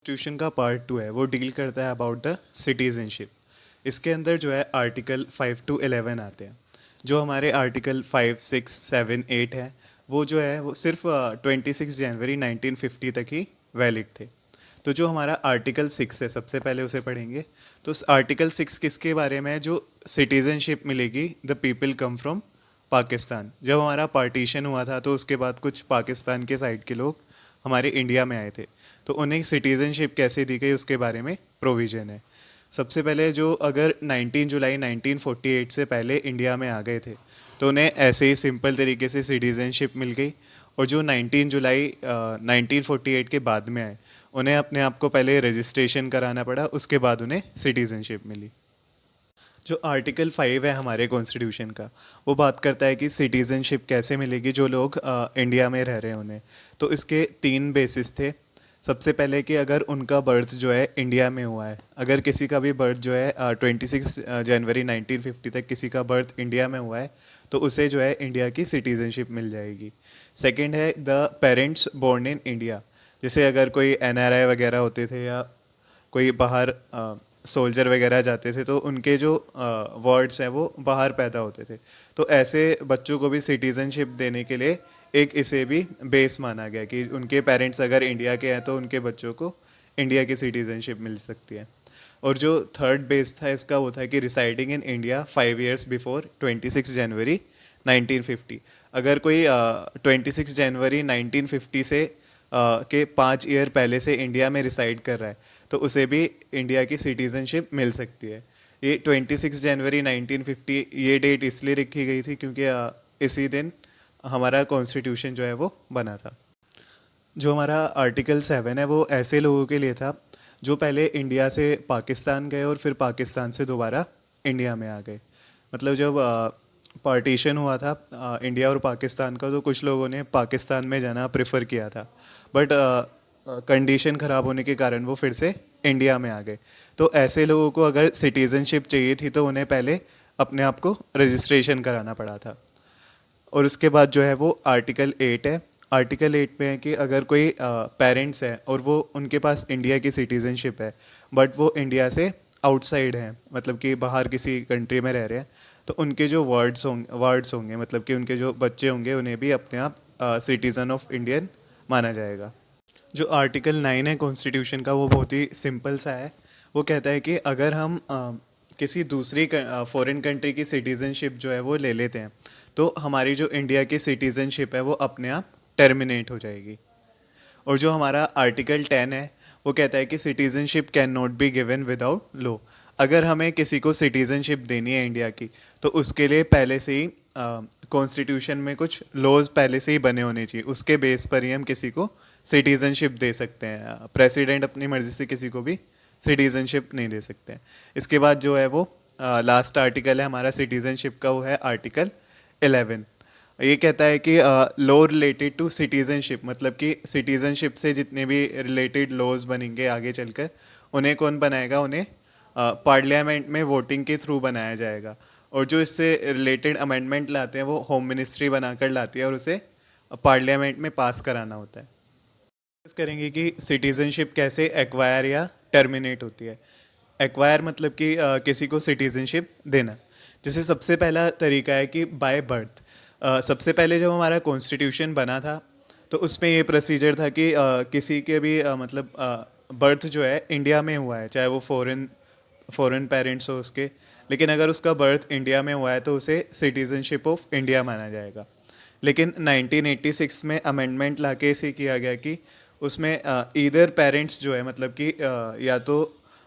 Constitution का part 2 है वो डील करता है अबाउट द सिटीजनशिप। इसके अंदर जो है आर्टिकल 5 to 11 आते हैं। जो हमारे आर्टिकल 5, 6, 7, 8 है वो जो है वो सिर्फ 26 जनवरी 1950 तक ही वैलिड थे। तो जो हमारा आर्टिकल 6 है सबसे पहले उसे पढ़ेंगे। तो आर्टिकल 6 किसके बारे में है? जो सिटीजनशिप मिलेगी the people come from Pakistan. जब हमारा पार्टीशन हुआ था तो उसके बाद कुछ पाकिस्तान के साइड के लोग हमारे इंडिया में आए थे, तो उन्हें सिटीजनशिप कैसे दी गई उसके बारे में प्रोविज़न है। सबसे पहले जो अगर 19 जुलाई 1948 से पहले इंडिया में आ गए थे तो उन्हें ऐसे ही सिंपल तरीके से सिटीजनशिप मिल गई। और जो 19 जुलाई 1948 के बाद में आए उन्हें अपने आप को पहले रजिस्ट्रेशन कराना पड़ा, उसके बाद उन्हें सिटीजनशिप मिली। जो आर्टिकल 5 है हमारे कॉन्स्टिट्यूशन का वो बात करता है कि सिटीजनशिप कैसे मिलेगी जो लोग इंडिया में रह रहे हैं उन्हें। तो इसके 3 बेसिस थे। सबसे पहले कि अगर उनका बर्थ जो है इंडिया में हुआ है, अगर किसी का भी बर्थ जो है 26 जनवरी 1950 तक किसी का बर्थ इंडिया में हुआ है तो उसे जो है इंडिया की सिटीजनशिप मिल जाएगी। सेकंड है the parents born in India. जैसे अगर कोई एनआरआई वगैरह होते थे या कोई बाहर सोल्जर वगैरह जाते थे तो उनके जो वर्ड्स हैं वो बाहर पैदा होते थे, तो ऐसे बच्चों को भी सिटीजनशिप देने के लिए एक इसे भी बेस माना गया कि उनके पेरेंट्स अगर इंडिया के हैं तो उनके बच्चों को इंडिया की सिटीजनशिप मिल सकती है। और जो थर्ड बेस था इसका वो था कि residing in India 5 years before 26 जनवरी 1950। अगर कोई 26 जनवरी 1950 से के 5 ईयर पहले से इंडिया में रिसाइड कर रहा है तो उसे भी इंडिया की सिटीजनशिप मिल सकती है। ये 26 जनवरी 1950 ये डेट इसलिए रखी गई थी क्योंकि इसी दिन हमारा कॉन्स्टिट्यूशन जो है वो बना था। जो हमारा आर्टिकल 7 है वो ऐसे लोगों के लिए था जो पहले इंडिया से पाकिस्तान गए और फिर पाकिस्तान से दोबारा इंडिया में आ गए। मतलब जब पार्टीशन हुआ था इंडिया और पाकिस्तान का तो कुछ लोगों ने पाकिस्तान में जाना प्रेफर किया था, बट कंडीशन ख़राब होने के कारण वो फिर से इंडिया में आ गए। तो ऐसे लोगों को अगर सिटीज़नशिप चाहिए थी तो उन्हें पहले अपने आप को रजिस्ट्रेशन कराना पड़ा था। और उसके बाद जो है वो आर्टिकल 8 है। आर्टिकल 8 में है कि अगर कोई पेरेंट्स हैं और वो उनके पास इंडिया की सिटीज़नशिप है बट वो इंडिया से आउटसाइड हैं, मतलब कि बाहर किसी कंट्री में रह रहे हैं, तो उनके जो वर्ड्स होंगे मतलब कि उनके जो बच्चे होंगे उन्हें भी अपने आप सिटीज़न ऑफ इंडियन माना जाएगा। जो आर्टिकल 9 है कॉन्स्टिट्यूशन का वो बहुत ही सिंपल सा है। वो कहता है कि अगर हम किसी दूसरी फॉरेन कंट्री की सिटीज़नशिप जो है वो ले लेते हैं तो हमारी जो इंडिया की सिटीज़नशिप है वो अपने आप टर्मिनेट हो जाएगी। और जो हमारा आर्टिकल 10 है वो कहता है कि citizenship can not be given without law. अगर हमें किसी को सिटीज़नशिप देनी है इंडिया की तो उसके लिए पहले से ही कॉन्स्टिट्यूशन में कुछ लॉज पहले से ही बने होने चाहिए, उसके बेस पर ही हम किसी को सिटीज़नशिप दे सकते हैं। प्रेसिडेंट अपनी मर्ज़ी से किसी को भी सिटीज़नशिप नहीं दे सकते हैं। इसके बाद जो है वो लास्ट आर्टिकल है हमारा सिटीज़नशिप का, वो है आर्टिकल 11। ये कहता है कि लॉ रिलेटेड टू सिटीज़नशिप, मतलब कि सिटीज़नशिप से जितने भी रिलेटेड लॉज बनेंगे आगे चलकर उन्हें कौन बनाएगा? उन्हें पार्लियामेंट में वोटिंग के थ्रू बनाया जाएगा। और जो इससे रिलेटेड अमेंडमेंट लाते हैं वो होम मिनिस्ट्री बनाकर लाती है और उसे पार्लियामेंट में पास कराना होता है। डिस्कस करेंगे कि सिटीज़नशिप कैसे एक्वायर या टर्मिनेट होती है। एक्वायर मतलब कि किसी को सिटीज़नशिप देना। जैसे सबसे पहला तरीका है कि बाय बर्थ। सबसे पहले जब हमारा कॉन्स्टिट्यूशन बना था तो उसमें ये प्रोसीजर था कि किसी के भी मतलब बर्थ जो है इंडिया में हुआ है, चाहे वो फॉरेन पेरेंट्स हो उसके, लेकिन अगर उसका बर्थ इंडिया में हुआ है तो उसे सिटीज़नशिप ऑफ इंडिया माना जाएगा। लेकिन 1986 में अमेंडमेंट लाके इसे किया गया कि उसमें ईदर पेरेंट्स जो है मतलब कि या तो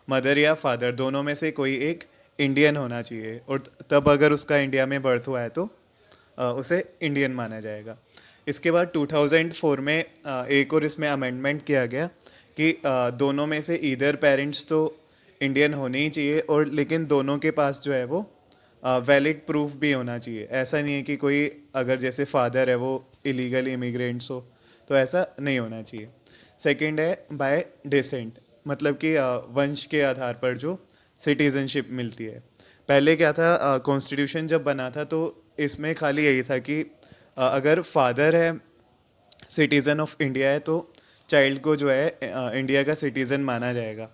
मदर या फादर दोनों में से कोई एक इंडियन होना चाहिए, और तब अगर उसका इंडिया में बर्थ हुआ है तो उसे इंडियन माना जाएगा। इसके बाद 2004 में एक और इसमें अमेंडमेंट किया गया कि दोनों में से ईदर पेरेंट्स तो इंडियन होने ही चाहिए, और लेकिन दोनों के पास जो है वो वैलिड प्रूफ भी होना चाहिए। ऐसा नहीं है कि कोई अगर जैसे फादर है वो इलीगल इमिग्रेंट्स हो, तो ऐसा नहीं होना चाहिए। सेकंड है बाय डिसेंट, मतलब कि वंश के आधार पर जो सिटीज़नशिप मिलती है। पहले क्या था, कॉन्स्टिट्यूशन जब बना था तो इसमें खाली यही था कि अगर फादर है सिटीज़न ऑफ इंडिया है तो चाइल्ड को जो है इंडिया का सिटीज़न माना जाएगा।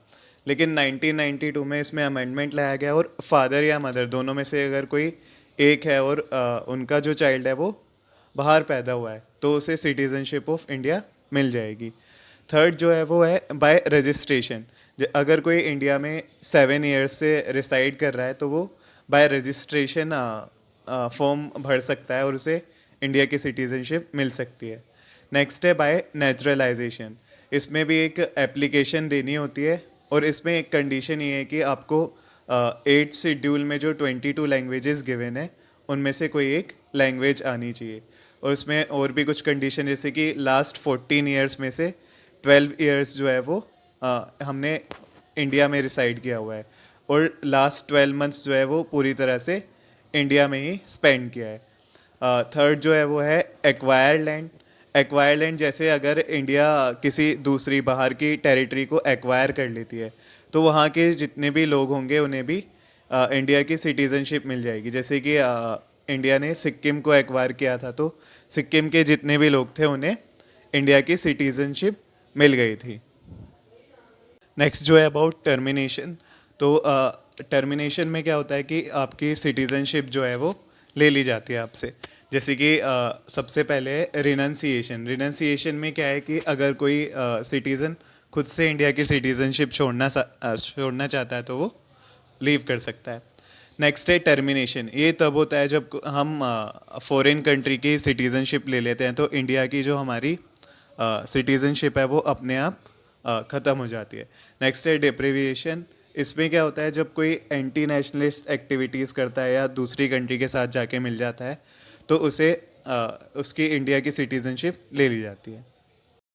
लेकिन 1992 में इसमें अमेंडमेंट लाया गया और फादर या मदर दोनों में से अगर कोई एक है और उनका जो चाइल्ड है वो बाहर पैदा हुआ है तो उसे सिटीज़नशिप ऑफ इंडिया मिल जाएगी। थर्ड जो है वो है बाय रजिस्ट्रेशन। अगर कोई इंडिया में 7 ईयर्स से रिसाइड कर रहा है तो वो बाय रजिस्ट्रेशन फॉर्म भर सकता है और उसे इंडिया की सिटीज़नशिप मिल सकती है। नेक्स्ट है बाय नेचुरलाइजेशन। इसमें भी एक एप्लीकेशन देनी होती है और इसमें एक कंडीशन ये है कि आपको 8th शेड्यूल में जो 22 लैंग्वेजेस गिवन है उनमें से कोई एक लैंग्वेज आनी चाहिए। और उसमें और भी कुछ कंडीशन जैसे कि लास्ट 14 ईयर्स में से 12 ईयर्स जो है वो हमने इंडिया में रिसाइड किया हुआ है और लास्ट 12 मंथ्स जो है वो पूरी तरह से इंडिया में ही स्पेंड किया है। थर्ड जो है वो है एक्वायर लैंड। एक्वायर लैंड जैसे अगर इंडिया किसी दूसरी बाहर की टेरिटरी को एक्वायर कर लेती है तो वहाँ के जितने भी लोग होंगे उन्हें भी इंडिया की सिटीज़नशिप मिल जाएगी। जैसे कि इंडिया ने सिक्किम को एक्वायर किया था तो सिक्किम के जितने भी लोग थे उन्हें इंडिया की सिटीज़नशिप मिल गई थी। नेक्स्ट जो है अबाउट टर्मिनेशन। तो टर्मिनेशन में क्या होता है कि आपकी सिटीज़नशिप जो है वो ले ली जाती है आपसे। जैसे कि सबसे पहले रिनंसिएशन। रिनंसिएशन में क्या है कि अगर कोई सिटीज़न खुद से इंडिया की सिटीज़नशिप छोड़ना चाहता है तो वो लीव कर सकता है। नेक्स्ट है टर्मिनेशन। ये तब होता है जब हम फॉरेन कंट्री की सिटीज़नशिप ले लेते हैं तो इंडिया की जो हमारी सिटीज़नशिप है वो अपने आप ख़त्म हो जाती है। नेक्स्ट है डिप्रिविएशन। इसमें क्या होता है जब कोई एंटी नेशनलिस्ट एक्टिविटीज़ करता है या दूसरी कंट्री के साथ जाके मिल जाता है तो उसे उसकी इंडिया की सिटीज़नशिप ले ली जाती है।